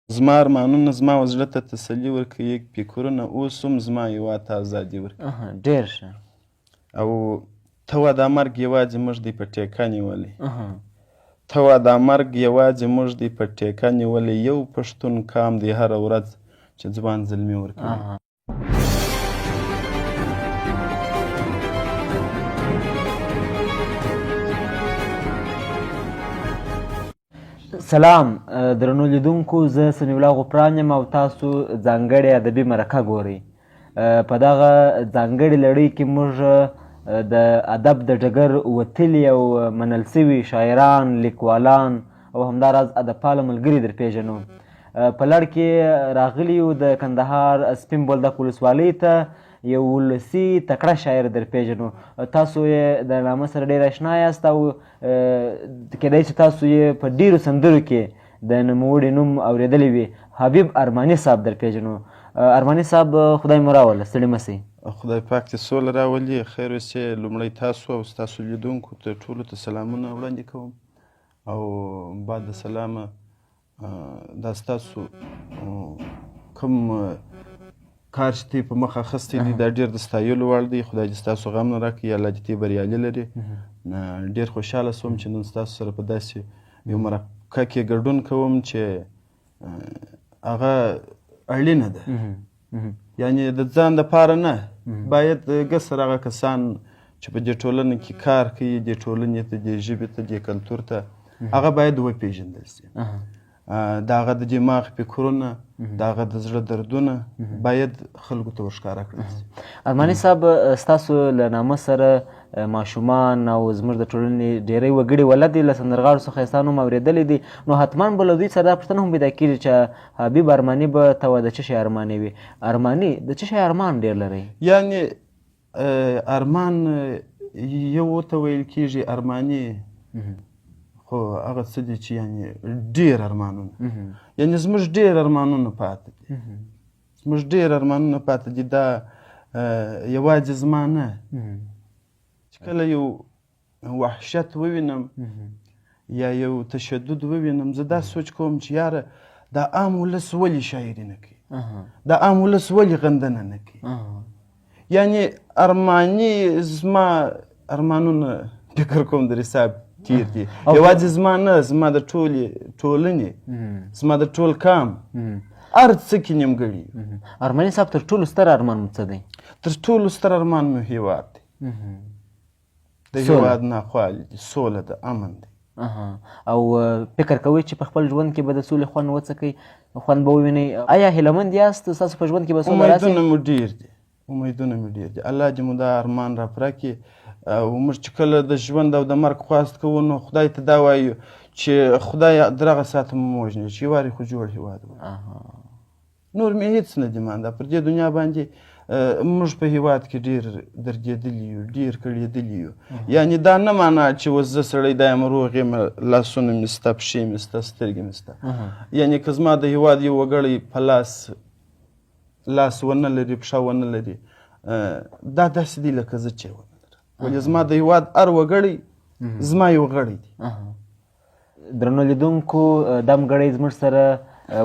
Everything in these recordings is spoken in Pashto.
زما ارمانونه زما و زړه ته تسلي ورکوي فکرونه اوس هم زما هېواد ته ازادي ورکوي. ډېر ښه. او ته وا دا مرګ یوازې موږ دی په ټیکه نیولی، ته وا دا مرګ یوازې موږ دی په ټیکه نیولی، یو پښتون قام دی هره ورځ چې ځوان زلمي ورکوي. سلام درنو لیدونکو، زه سمیع الله غفران یم او تاسو ځانګړې ادبي مرکه ګورئ. په دغه ځانګړې لړۍ کې موږ د ادب د ډګر وتلي او منل سوي شاعران، لیکوالان او همداراز ادبپاله ملګري در پېژنو. په لړ کې راغلي یو د کندهار سپین بولدک ولسوالۍ ته یو ولسي تکړه شاعر در پېژنو. تاسو یې د نامه سره ډېر اشنا یاست او کیدای شي تاسو یې په ډېرو سندرو کې د نوموړي نوم اورېدلی وي. حبیب ارماني صاحب در پېژنو. ارماني صاحب خدای مو راوله، ستړي مه سئ. خدای پاک دې سوله راولي. خیر اوسې. لومړی تاسو او ستاسو لیدونکو ته ټولو ته سلامونه وړاندې کوم او بعد د سلامه دا ستاسو کوم کار چې تی په مخ اخیستی دی دا ډېر د ستایلو وړ دی. خدای دې ستاسو غم نه راکړي، الله دې تی بریالي لري. ډېر خوشحاله سوم چې نن ستاسو سره په داسې یو مرکه کې ګډون کوم چې هغه اړینه ده. یعنې د ځان دپاره نه، باید ګسر هغه کسان چې په دې ټولنه کې کار کوي، دې ټولنې ته، دې ژبې ته، دې کلتور ته، هغه باید وپېژندل سي. د هغه د دماغ فکرونه، د هغه د زړه دردونه باید خلکو ته ورښکاره کړل سي. ارماني صاحب، ستاسو له نامه سره ماشومان او زموږ د ټولنې ډېری وګړي ولد دي، له سندرغاړو څخه یې ستا نوم اورېدلی دی، نو حتما به له دوی سره دا پوښتنه هم پیدا کېږي چې حبیب ارماني به ته د څه شی ارماني وي. ارماني د څه شی ارمان ډېر لرئ؟ یعنې ارمان یو ورته ویل کېږي ارماني، خو هغه څه دي چې یعنې ډېر ارمانونه، یعنې زموږ ډېر ارمانونه پاته دي، زموږ ډېر ارمانونه پاته دي. دا یوازې زما نه، چې کله یو وحشت ووینم یا یو تشدد ووینم، زه دا سوچ کوم چې یاره دا عام ولس ولې شاعري نه کوي، دا عام ولس ولې غندنه نه کوي. یعنې ارماني زما ارمانونه فکر کوم در حساب تیر دي، یوازې زما نه، زما د ټولې ټولنې، زما د ټول قام هر څه کې نیمګړي. ارماني صاحب، تر ټولو ستر ارمان مو څه دی؟ تر ټولو ستر ارمان مو هېواد دی، د هېواد ناخوالې دي، سوله ده، امن دی. او فکر کوئ چې په خپل ژوند کې به د سولې خوند وڅکئ، خوند به ووینئ؟ آیا هیلهمند یاست ستاسو په ژوند کې به سوله راسي؟ امیدونه مو ډېر دي، امیدونه مې ډېر دي. الله دې مو دا ارمان را پوره کړي. او موږ چې کله د ژوند او د مرګ خواست کوو، نو خدای ته دا وایو چې خدای در هغه ساعت مو ووژني چې یوارې خو جوړ هېواد و. نور مې هېڅ نه دي مانده. پر دې دنیا باندې موږ په هېواد کې ډېر دردېدلي یو، ډېر کړېدلي یو. یعنې دا نه معنا چې اوس زه سړی دا یم، روغ یم، لاسونه مې سته، پښې مې سته، سترګې مې سته. یعنې که زما د هېواد یو وګړی په لاس ونه لري، پښه ونه لري، دا داسې دی لکه زه چې ونه لرم. ولې زما د هېواد هر وګړی زما یو غړی دی. درنو لیدونکو، دمګړی زموږ سره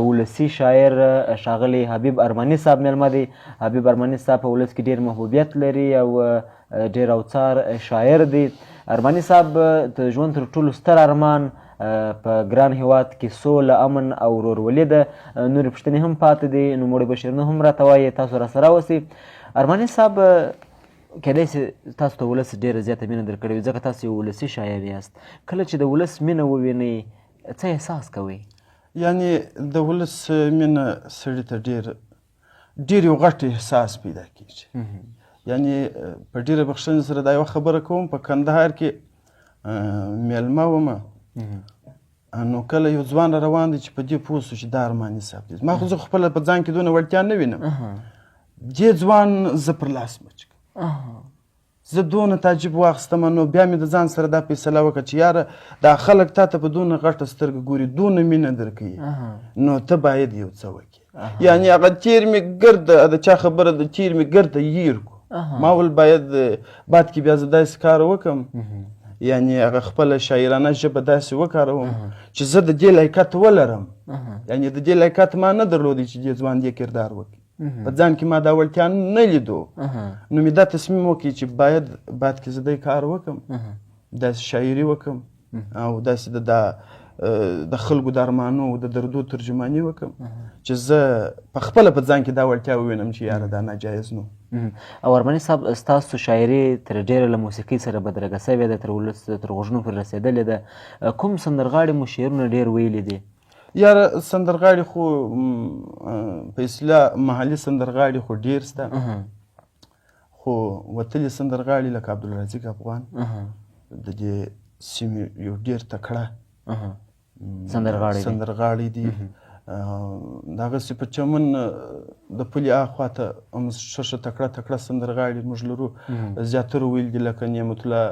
ولسي شاعر ښاغلی حبیب ارماني صاحب میلمه دی. حبیب ارماني صاحب په ولس کې ډېر محبوبیت لري او ډېر اوڅار شاعر دی. ارماني صاحب، د ژوند تر ټولو ستر ارمان په ګران هېواد کې سوله، امن او ورورولي ده. نورې پوښتنې هم پاتې دي، نوموړی بشیرونه هم راته وایي، تاسو راسره اوسئ. ارماني صاحب، کیدای شي تاسو ته ولس ډېره زیاته مینه درکړې وي، ځکه تاسو یو ولسي شاعر یاست. کله چې د ولس مینه ووینئ، څه احساس کوئ؟ یعنې د ولس مینه سړي ته ډېر یو غټ احساس پیدا کېږي. یعنې په ډېره بخښنې سره دا یوه خبره کوم، په کندهار کې میلمه ومه، نو کله یو ځوان را روان دی چې په دې پوه سو چې دا ارماني صاحب دی. ما خو زه خپله په ځان کې دونه وړتیا نه وینم، دې ځوان زه پر لاس مچ کړم، زه دونه تعجب واخیستم. نو بیا مې د ځان سره دا فیصله وکړه چې یاره دا خلک تا ته په دونه غټه سترګه ګوري، دونه مینه درکوي، نو ته باید یو څه وکړې. یعنې هغه تیر مې ګرده، د چا خبره د تیر مې ګرده هیر کړو. ما ول باید بعد کې بیا زه داسې کار وکړم یعنې هغه خپله شاعرانه ژبه داسې وکاروم چې زه د دې لایقت ولرم. یعنې د دې لایقت ما نه درلودی چې دې ځوان دې کردار وکړي، په ځان کې ما دا وړتیا نه لیدو. نو مې دا تصمیم وکړي چې باید کې زه دی کار وکړم، داسې شاعري وکړم او داسې د خلکو د ارمانو د دردو ترجماني وکړم چې زه په خپله په ځان کې دا وړتیا ووینم چې یاره دا ناجایز نو. او ارماني صاحب ستاسو شاعري تر ډېره له موسیقۍ سره بدرګه سوې ده، تر ولس تر غوږونو پورې رسېدلې ده. کوم سندرغاړي مو شعرونه ډېر ویلي دي؟ یاره سندرغاړي خو په اصطلاح محلي سندرغاړي خو ډېر شته، خو وتلي سندرغاړي لکه عبدالرزاق افغان د دې سیمې یو ډېر تکړه سندرغاړي دي. دغسې په چمن د پولې اخوا ته هم ښه تکړه سندرغاړي موږ لرو. زیاتره ویل دي لکه نعمت الله،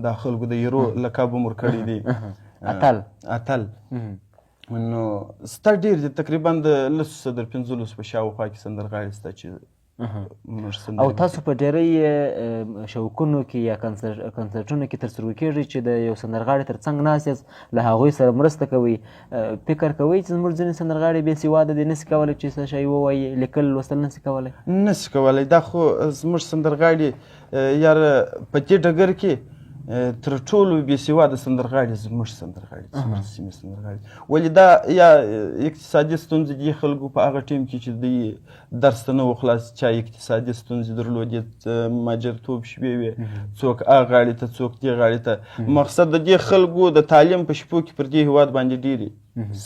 دا خلکو د هیرو لقب هم ورکړی دی، اتل. نو ستا ډېر دي، تقریبا د 1500 په شاوخوا کې سندرغاړي شته چې او تاسو په ډېری شوقونو کې یا کنسرټونو کې ترسره کېږي چې د یو سندرغاړي تر څنګ ناست یاست، له هغوی سره مرسته کوئ، فکر کوئ چې زموږ ځینې سندرغاړي بې سواده دي، نسي کولی چې څه شی ووایي، لیکل لوستل نسي کولی. دا خو زموږ سندرغاړي یاره په دې ډګر کې تر ټولو بې سواده سندرغاړي زموږ سندرغاړي، زموږ سیمې سندرغاړي. ولې دا یا اقتصادي ستونزې دي خلکو په هغه ټیم کې چې دوی درس ته نه و خلاص، چا اقتصادي ستونزې درلودې، مهاجرتوب شوې وې، څوک هغه غاړې ته څوک دې غاړې ته. مقصد د دې خلکو د تعلیم په شپو کې پر دې هېواد باندې ډېرې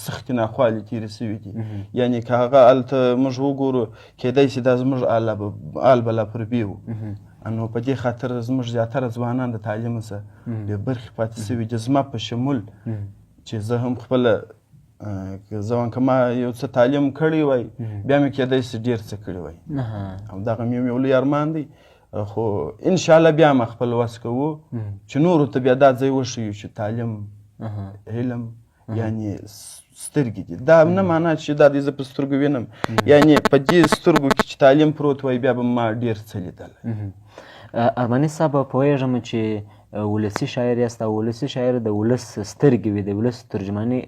سختې ناخوالې تېرې سوي دي. یعنې که هغه هلته موږ وګورو کیدای شي دا زموږ آل بلا پر بې وو. نو په دې خاطر زموږ زیاتره ځوانان د تعلیم څخه بې برخې پاتې سوي دي، زما په شمول چې زه هم خپله که ما یو څه تعلیم کړی وای بیا مې کیدای شي ډېر څه کړي وای، او دغه مې یو لوی ارمان دی. خو انشاءالله بیا ما خپل وس کوو چې نورو ته بیا دا ځای وښیو چې تعلیم علم یعنې سترګې دي. دا نه معنا چې دا دې زه په سترګو وینم، یعنې په دې سترګو کې چې تعلیم پروت وای بیا به ما ډېر څه لیدلی. ارماني صاحب پوهېږم چې ولسي شاعر یاست او ولسي شاعر د ولس سترګې وي، د ولس ترجماني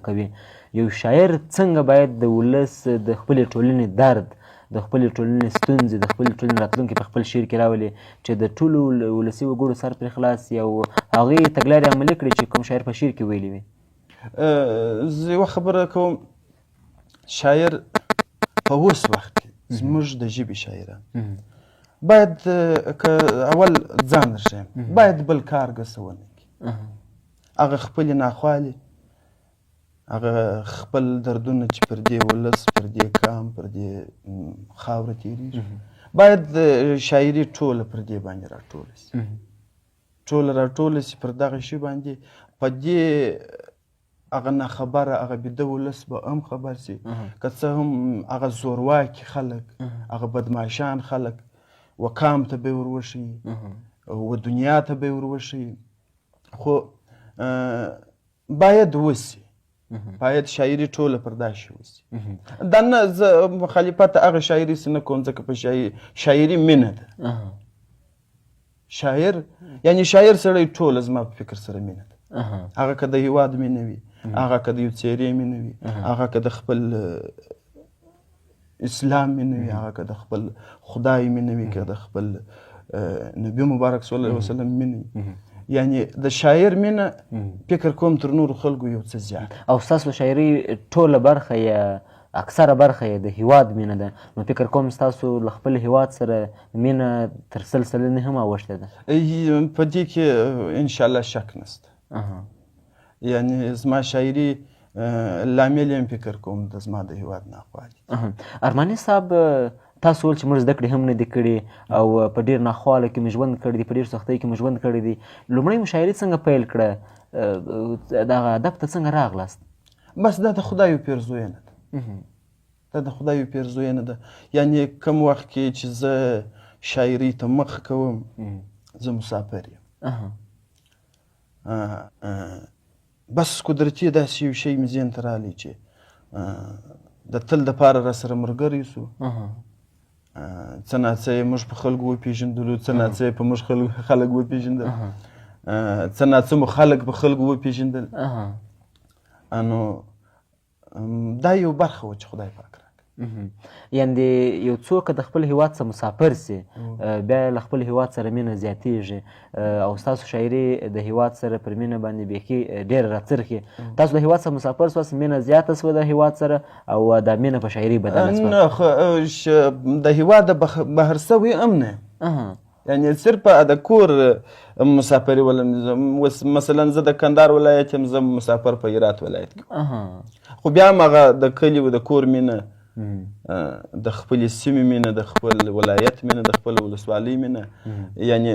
کوي. یو شاعر څنګه باید د ولس د خپلې ټولنې درد، د خپلې ټولنې ستونزې، د خپلې ټولنې راتلونکي په خپل شعر کې راولي چې د ټولو ولسي وګړو سر پرې خلاص وي او هغې تګلارې عملي کړي چې کوم شاعر په شعر کې ویلي وي؟ زه یوه خبره کوم، شاعر په اوس وخت کې زموږ د ژبې شاعران باید که اول ځان درښیم باید بل کار ګسه ونه کړي. هغه خپلې ناخوالې، هغه خپل دردونه چې پر دې ولس، پر دې قام، پر دې خاوره تېرېږي، باید شاعري ټوله پر دې باندې راټوله شي، ټوله راټوله شي پر دغه شي باندې. په دې هغه ناخبره، هغه بیده ولس به هم خبر شي، که څه هم هغه زورواکي خلک، هغه بدماشان خلک و قام ته به یې ور وښیي، و دنیا ته به یې ور وښیي. خو باید وسي، باید شاعري ټوله پر دا شي وسي. دا نه زه مخالفت هغه شاعري سې نه کوم، ځکه په شاعري مینه ده. شاعر یعنې شاعر سړی ټوله زما په فکر سره مینه ده. هغه که د هېواد مینه وي، هغه که د یو څېرې مینه وي، هغه که د خپل اسلام مینه وي، هغه که د خپل خدای مینه وي، که د خپل نبي مبارک صلی الله علیه وسلم مینه وي. یعنې د شاعر مینه فکر کوم تر نورو خلکو یو څه زیات. او ستاسو شاعري ټوله برخه یا اکثره برخه یې د هېواد مینه ده، نو فکر کوم ستاسو له خپل هېواد سره مینه تر 100 سلنې هم اوښتې ده. په دې کې انشاءالله شک نشته. یعنې زما شاعري لامل یې فکر کوم د زما د هېواد ناخوالې. ارماني صاحب تاسو ویل چې موږ زده کړې هم نه دي کړې او په ډېر ناخواله کې مې ژوند کړی دی، په ډېر سختۍ کې مې ژوند کړی دی. لومړی مو شاعري څنګه پیل کړه؟ دغه ادب ته څنګه راغلاست؟ بس دا د خدایو پیرزوینه ده، دا د خدایو پیرزوینه ده. یعنې کوم وخت کې چې زه شاعري ته مخ کوم زه مسافر یم، بس قدرتي داسې یو شی مې ذهن ته راغلی چې د تل دپاره را سره ملګری سو. څه ناڅه یې موږ په خلکو وپېژندلو، څه ناڅه یې په موږ خلک وپېژندل. څه ناڅه مو خلک په خلکو وپېژندل. نو دا یو برخه وه چې خدای پاک راکړه. یعنې یو څوک د خپل هیواد څخه مسافر سي بیا له خپل هیواد سره مینه زیاتیږي او ستاسو شاعري د هیواد سره پر مینه باندې بیخي ډېره راڅرخي. تاسو د هیواد څخه مسافر سواست، مینه زیاته سوه د هیواد سره او دا مینه په شاعري بدله سوه؟ نه د هیواد بهر سوی هم نه، یعنې صرف د کور مسافري ولم. مثلا زه د کندهار ولایت یم، زه مسافر په هرات ولایت کې، خو بیا هم هغه د کلي و د کور مینه، د خپلې سیمې مینه، د خپل ولایت مینه، د خپل ولسوالۍ مینه، یعنې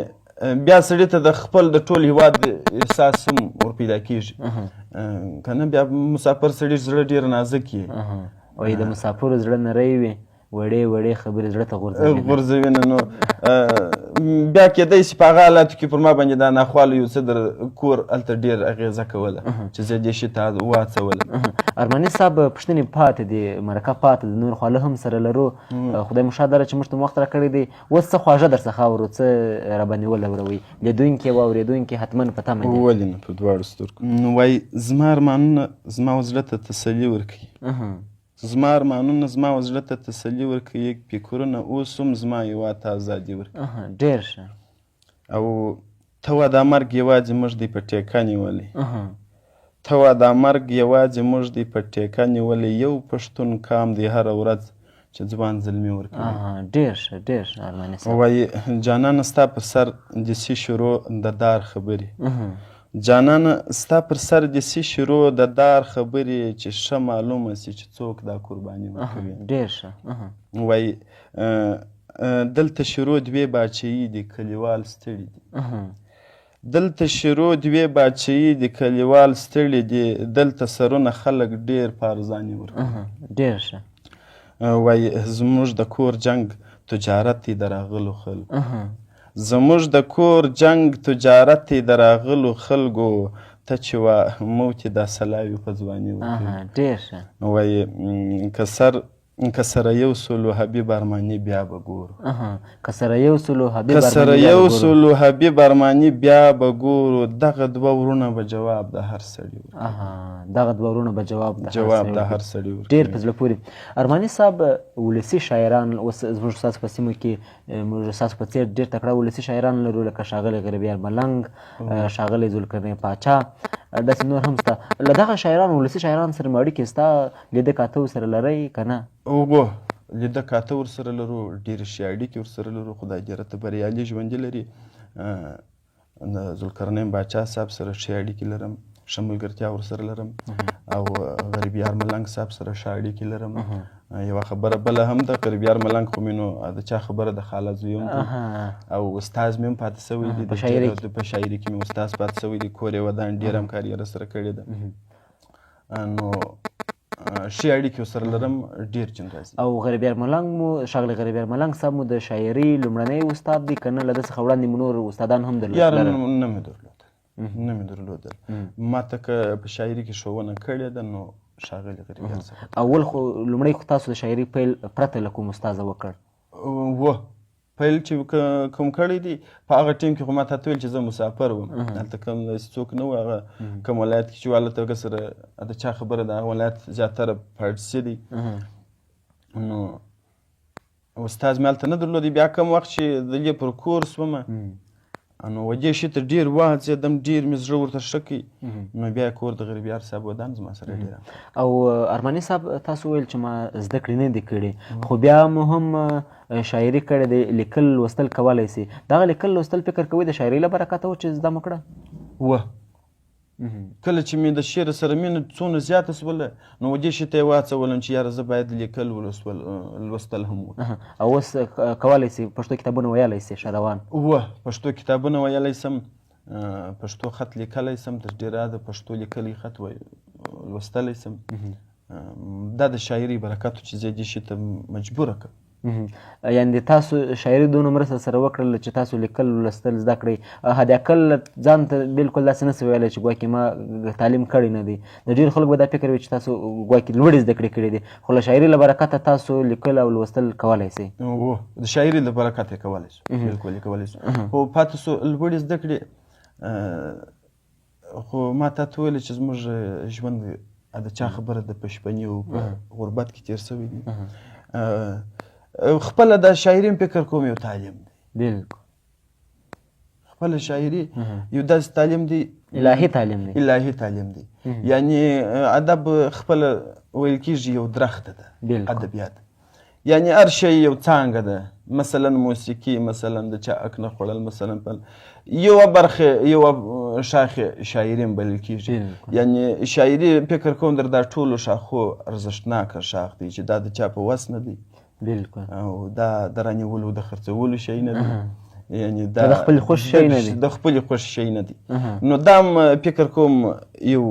بیا سړي ته د خپل د ټول هیواد احساس هم ور پیدا کېږي که نه. بیا مسافر سړي زړه ډېر نازک وي، وایي د مسافرو زړه نری وي، وړې وړې خبرې زړه ته غورځوي نه. نو بیا کېدی شي په هغه حالاتو کې پر ما باندې دا ناخواله یو څه در کور هلته ډېر اغېزه کوله چې زه دې شي ته واڅولم. ارماني صاحب پوښتنې پاتې دي، مرکه پاتې د نور خواله هم سره لرو. خدای مو ښه داره چې موږ ته وخت راکړی دی. اوس څه خواږه در څخه اورو، څه راباندې ولوروئ؟ لیدونکي او اورېدونکي حتما په تمه دي. ولې نه، په دواړو سترګو. نو وایي زما ارمانونه زما زړه ته تسلي ورکوي، زما ارمانونه زما زړه ته تسلي ورکوي، فکرونه اوس هم زما هیواد ته ازادي ورکوي. ډېر ښه. او ته وا دا مرګ یوازې موږ دی په ټیکه نیولی، ته وا دا مرګ یوازې موږ دی په ټیکه نیولی، یو پښتون کام دی هره ورځ چې ځوان زلمي ورکوي. ډېر ښه، ډېر ښه ارماني صاحب. وایي جانانه ستا پر سر دسي شروع د دار خبرې، جانانه ستا پر سر دسي شروع د دار خبرې، چې ښه معلومه سي چې څوک دا قرباني ورکوي. ډېر ښه. وایي دلته شروع دوې باچهي دي کلیوال ستړي دي، دلته شروع دوې باچهي دي کلیوال ستړي دي، دلته سرونه خلک ډېر په ارزاني ورکوي. ډېر ښه. وایي زموږ د کور جنګ تجارت دی د راغلو خلکو، زموږ د کور جنګ تجارت دی د راغلو خلکو، ته چې وا موت دا سلاوي په ځواني ورکوي. ډېر ښه. وایي که سره یو سولو حبیب ارماني بیا به ګورو، که سره یو سولو حبیب ارماني بیا به ګورو، دغه دوه ورونه به جواب د هر سړي ورکوي. دغه دوه ورونه به جواب د هر سړي ورکوي. ډېر په زړه پورې. ارماني صاحب ولسي شاعران اوس زموږ ستاسو په سیمه کې موږ ستاسو په څېر ډېر تکړه ولسي شاعران لرو، لکه ښاغلی غریبیار ملنګ، ښاغلی ذوالقرنین پاچا، داسې نور هم شته. له دغه شاعرانو ولسي شاعرانو سره مو اړیکې شته؟ لیده کاته ورسره لرئ که نه؟ لیده کاته ورسره لرو، ډېرې ښې اړیکې ورسره لرو. خدای دې راته بریالي ژوندي لري. د ذوالقرنین باچا صاحب سره ښې اړیکې لرم، ښه ملګرتیا ورسره لرم، او غریبیار ملنګ صاحب سره ښه اړیکې لرم. یوه خبره بله هم ده، غریبیار ملنګ خو مې نو د چا خبره د خاله زوی هم دی او استاز مې هم پاتې سوی دی، په شاعري کې مې استاز پاتې سوی دی، کور یې ودان، ډېره همکاري یې راسره کړې ده. نو ښې اړیکې ورسره لرم، ډېر چند راځي. او غریبیار ملنګ مو، ښاغلی غریبیار ملنګ صاحب مو د شاعري لومړنی استاد دی که نه له ده څخه وړاندې مو نور استادان هم درلودل؟ یاره نه مې درلودل. ما ته که په شاعري کې ښوونه کړې ده نو ښاغلي غریبیار صاحب. اول خو لومړی خو تاسو د شاعري پیل پرته له کوم استازه وکړ؟ پیل چې کوم کړی دی په هغه ټیم کې خو ما ته ویل چې زه مسافر وم، هلته کوم داسې څوک نه و، هغه کوم ولایت کې چې و هلته سره د چا خبره د هغه ولایت زیاتره پاړسي دی. نو استاز مې هلته نه درلودی. بیا کوم وخت چې د دې پر کورس ومه نو و دې شي ته ډېر وهڅېدم، ډېر مې زړه ورته ښه کوي. نو بیا یې کور د غریبیار صاحب ودان زما سره ډېر. او ارماني صاحب تاسو ویل چې ما زده کړې نه دي کړې، خو بیا مو هم شاعري کړې دی، لیکل لوستل کولی سي. دغه لیکل لوستل فکر کوئ د شاعرۍ له برکته و چې زده مو کړه؟ کله چې مې د شعر سره مینه څونه زیاته شوله نو دې شي ته یې واڅولم چې یاره زه باید لیکل لوستل هم وکړم. او اوس کولی سي پښتو کتابونه ویلی سي ښه روان؟ پښتو کتابونه ویلی سم، پښتو خط لیکلی سم، تر ډېره د پښتو لیکلی خط لوستلی سم. دا د شاعري برکت چې زه دې شي ته مجبوره کړم. یعنې تاسو شاعري دونه مرسته سره وکړله چې تاسو لیکل لوستل زده کړئ. هدیکل ځان ته بلکل داسې نسي ویلی چې ګواکې ما تعلیم کړی نه دی. د ډېرو خلکو به دا فکر وي چې تاسو ګواکې لوړې زده کړې کړې دي، خو له شاعري له برکته تاسو لیکل او لوستل کولی سئ. د شاعري له برکته یې کولی سو، بلکل یې کولی سو. خو پاتې سو لوړې زده کړې خو ما تاته ویلې چې زموږ ژوند د چا خبره ده په شپني او په غربت کې تېر سوی دی. خپله دا شاعري فکر کوم یو تعلیم دی. بالکل. خپله شاعري یو داسې تعلیم دی، الهي تعلیم دی. الهي تعلیم دی. یعنې ادب خپله ویل کېږي یو درخته ده، ادبیات یعنې هر شی یو څانګه ده. مثلا موسیقي، مثلا د چا اک نه خوړل، مثلا یوه برخه یوه شاخې شاعري هم بلل کېږي. یعنې شاعري فکر کوم در دا ټولو شاخو ارزښتناکه شاخ دی چې دا د چا په وس نه دی. بالکل. او دا د رانیولو د خرڅولو شی نه دی، یعنی دا د خپل خوښ شی نه دی، د خپل خوښ شی نه دی. نو دا هم فکر کوم یو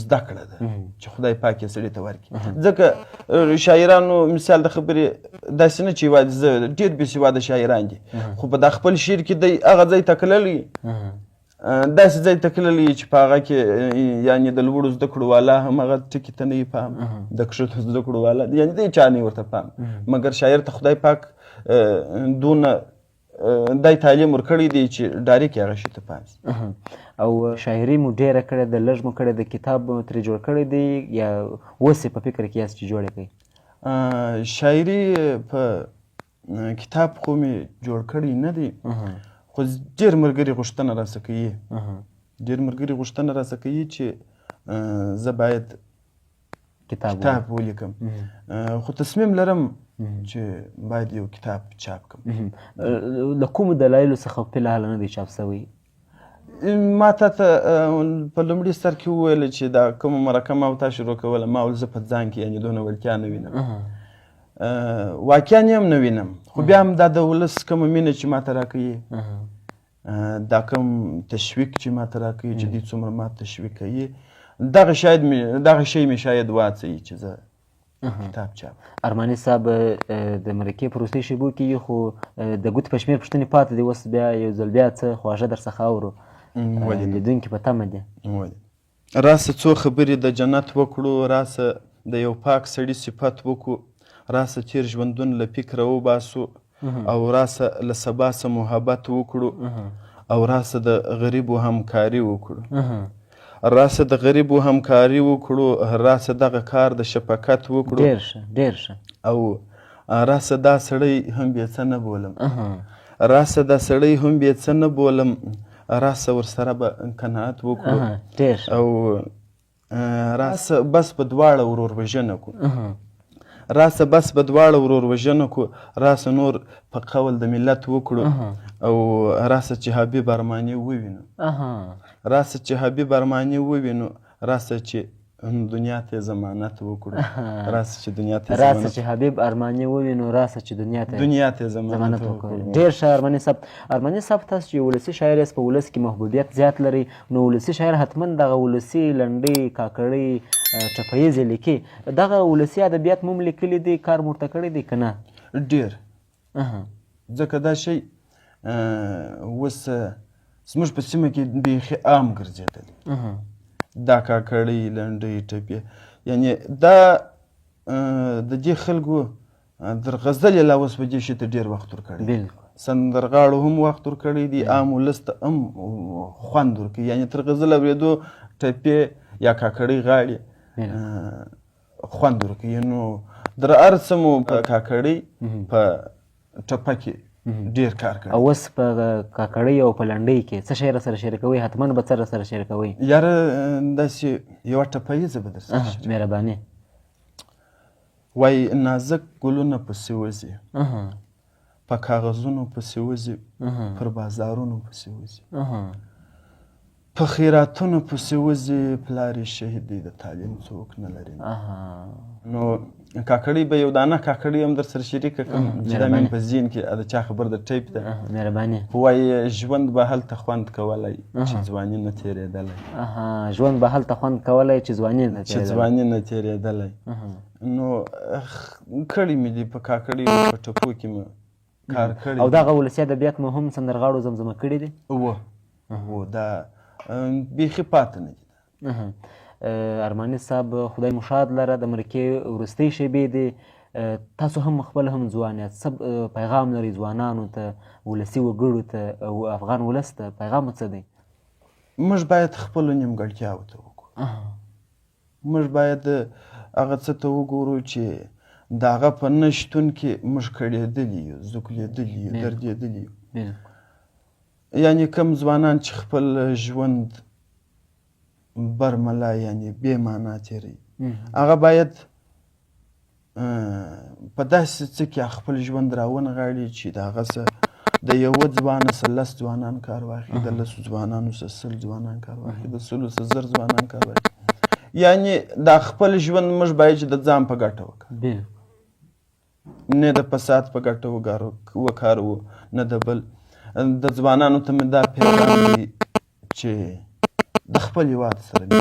زده کړه ده چې خدای پاک یې سړي ته ورکړي. ځکه شاعرانو مثال د خبرې داسې نه چې یوازې زه ډېر بې سواده شاعران دي، خو په دا خپل شعر کې دی هغه ځای ته تللی، داسې ځای ته تللی چې په هغه کې یعنې د لوړو زده کړو والا هم هغه ټکي ته نه وي پام، د کښتو زده کړو والا یعنې دی چا نه ورته پام، مګر شاعر ته خدای پاک دونه دای تعلیم ورکړی دی چې ډایرکټ هغه شي ته پام شي. او شاعري مو ډېره کړې ده، لږ مو کړې ده، کتاب مو ترې جوړ کړی دی یا اوس یې په فکر کې یاست چې جوړ یې کړئ؟ شاعري په کتاب خو مې جوړ کړی نه دی، خو ډېر ملګري غوښتنه راڅه کوي، ډېر ملګري غوښتنه راڅه کوي چې زه باید کتاب ولیکم، خو تصمیم لرم چې باید یو کتاب چاپ کړم. له کومو دلایلو څخه فی الحال نه دی چاپ سوی؟ ما تا ته په لومړي سر کې وویل چې دا کومه مرکه ما ورته شروع کوله، ما ویل زه په ځان کې یعنې دونه وړتیا نه وینم، واقعا یې هم نه وینم، خو بیا هم دا د ولس کومه مینه چې ما ته راکوي، دا کوم تشویق چې ما ته راکوي چې دوی څومره ما تشویق کوي، دغه شی مې شاید واڅوي چې زه کتاب چاپ. ارماني صاحب د مرکې په وروستیو شېبو کې خو د ګوتې په شمېر پوښتنې پاتې دي، اوس بیا یو ځل بیا څه خواږه در څخه اورو، لیدونکي په تمه دي. راسه څو خبرې د جنت وکړو، راسه د یو پاک سړي صفت وکړو، راسه تیر ژوندون له فکره وباسو، او راسه له سبا سه محبت وکړو، او راسه د غریبو همکاري وکړو، راسه د غریبو همکاري وکړو، راسه دغه کار د شفقت وکړو. ډېر ښه، ډېر ښه. او راسه دا سړی هم بې څه نه بولم، راسه دا سړی هم بې څه نه بولم، راسه ورسره به قناعت وکړو. ډېر ښه. او راسه بس په دواړه ورور وژنه کړو، راسه بس په دواړه ورور وژنه کړو، راسه نور په قول د ملت وکړو، او راسه چې حبیب ارماني ووینو، راسه چې حبیب ارماني ووینو، راسه چې دنیا ته ضمانت وکړو، راسه چې دنیا ته راسه چې حبیب ارماني ووینو، راسه چې دنیا ته ضمانت وکړو. ډېر ښه ارماني صاحب. ارماني صاحب تاسو چې ولسي شاعر یاست، په ولس کې محبوبیت زیات لري، نو ولسي شاعر حتما دغه ولسي لنډۍ، کاکړۍ، ټپییزې لیکي، دغه ولسي ادبیات مو هم لیکلي دي، کار مو ورته کړی دی که نه؟ ډېر، ځکه دا شی اوس زموږ په سیمه کې بیخي عام ګرځېدلی، دا کاکړۍ، لنډۍ، ټپې، یعنې دا د دې خلکو درغزل یې لا اوس په دې شي ته ډېر وخت ورکړی دی، سندرغاړو هم وخت ورکړی دی، عام ولس ته هم خوند ورکوي، یعنې تر غزل اورېدو ټپې یا کاکړۍ غاړې خوند ورکوي. نو در هر څه مو په کاکړۍ په ټپه کې ډېر کار کوي. او اوس په کاکړۍ او په لنډۍ کې څه شی راسره شریکوئ؟ حتما به څه راسره شریکوئ؟ یاره داسې یوه ټپیزه به درسره شریکوم. مهرباني. وایي نازک ګلونه پسې وځي، په کاغذونو پسې وځي، پر بازارونو پسې وځي، په خیراتونو پسې وځي، پلار یې شهید دی د تعلیم څوک نه لري. نو کاکړۍ به یو دانه کاکړۍ هم در سره شریکه کړم چې دا مې په ذهن کې د چا خبر د ټیپ ده. مهرباني. وایي ژوند به هلته خوند کولی چې ځواني نه تېرېدلی، ژوند به هلته خوند کولی چې ځواني نه تېرېدلی. نو کړي مې دي په کاکړۍ په ټپو کې مې کار کړی. او دغه ولسي ادبیات مو هم سندرغاړو زمزمه کړي دي؟ و دا بیخي پاتې نه دي. ارماني صاحب خدای مو شاد لره، د مرکې وروستۍ شېبې دي، تاسو هم خپل هم ځوان یاست، پیغام لرئ ځوانانو ته، ولسي وګړو ته او افغان ولس ته، پیغام مو څه دی؟ موږ باید خپلو نیمګړتیاوو ته وګورو. موږ باید هغه څه ته وګورو چې د هغه په نه شتون کې موږ کړېدلي یو، زوکلېدلي یو، دردېدلي یو. یعنې کوم ځوانان چې خپل ژوند برملا یعنې بې معنا تېروي، هغه باید په داسې څه کې خپل ژوند راونغاړي چې د هغه څه د یوه ځوانه څه 10 ځوانان کار واخلي، د 10 ځوانانو څه 100 ځوانان کار واخلي، د 100 څه 1000 ځوانان کار واخلي. یعنې دا خپل ژوند موږ باید چې د ځان په ګټه وکړو، نه د فساد په ګټه وکاروو، نه د بل. د ځوانانو ته مې دا پیغام دی چې د خپل هېواد سره مینه،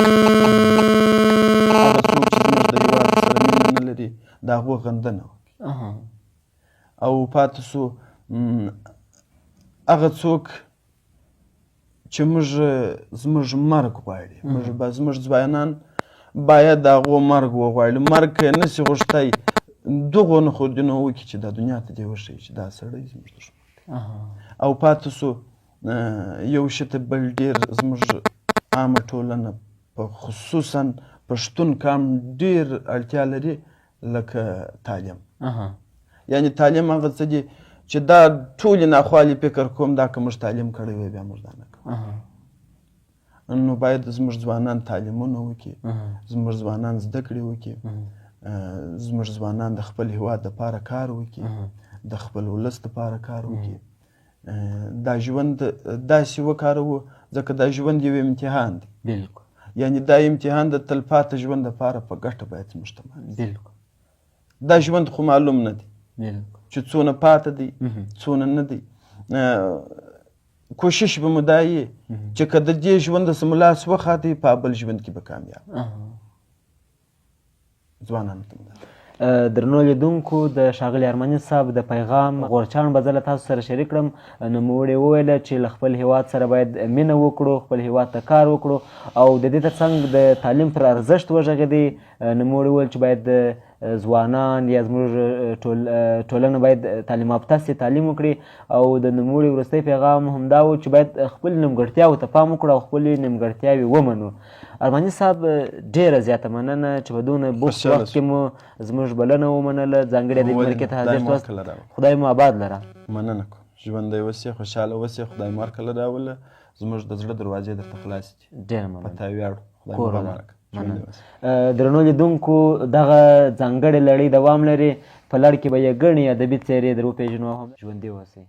هغه څوک چې زموږ د هېواد سره مینه نه لري د هغو غندنه وکړي. او پاتې سو هغه څوک چې زموږ مرګ غواړي، زموږ ځوانان باید د هغو مرګ وغواړي. مرګ که یې نسي غوښتی، دغو نښودنه وکړي چې دا دنیا ته دې وښیي چې دا سړی زموږ دښمن دی. او پاتې سو یو شي ته بل ډېر زموږ عامه ټولنه په خصوصا پښتون قام ډېر اړتیا لري، لکه تعلیم. یعنې تعلیم هغه څه دي چې دا ټولې ناخوالې فکر کوم دا که موږ تعلیم کړی وی بیا موږ دا نه کوو. نو باید زموږ ځوانان تعلیمونه وکړي، زموږ ځوانان زده کړې وکړي، زموږ ځوانان د خپل هېواد دپاره کار وکړي، د خپل ولس دپاره کار وکړي. دا ژوند داسې وکاروو ځکه دا ژوند یو امتحان دی. یعنې دا امتحان د تلپاته ژوند دپاره په ګټه باید زموږ ته مانځي. دا ژوند خو معلوم نه دی چې څونه پاته دی، څونه نه دی. کوشش به مو دا یي چې که د دې ژونده څه مو لاس وخاتی، په بل ژوند کې به کامیاب. ځوانانو ته درنو لیدونکو، د ښاغلي ارماني صاحب د پیغام غورچاڼ به زه له تاسو سره شریک کړم. نوموړي وویله چې له خپل هېواد سره باید مینه وکړو، خپل هېواد ته کار وکړو، او د دې ترڅنګ د تعلیم پر ارزښت وغږېدی. نوموړي وویل چې باید ځوانان یا زموږ ټولنه باید تعلیم یافته سي، تعلیم وکړي. او د نوموړي وروستی پیغام همدا و چې باید خپل نیمګړتیاوو ته پام وکړو او خپلې نیمګړتیاوې ومنو. ارماني صاحب، ډېره زیاته مننه چې په دونه بوخت وخت کې مو زموږ بلنه ومنله، ځانګړې ادبي مرکې ته حاضر شواست. خدای مو آباد لره. مننه کوم. ژوندی اوسې، خوشحاله اوسې، خدای مو هرکله راوله. زموږ د زړه دروازې درته خلاصې دي. ډېره مننه. په تا ویاړو. خدای مو بابا راکړه. درنو لیدونکو، دغه ځانګړې لړۍ دوام لري. په لړ کې به یې ګڼې ادبي څېرې در وپېژنو. ژوندي اوسئ.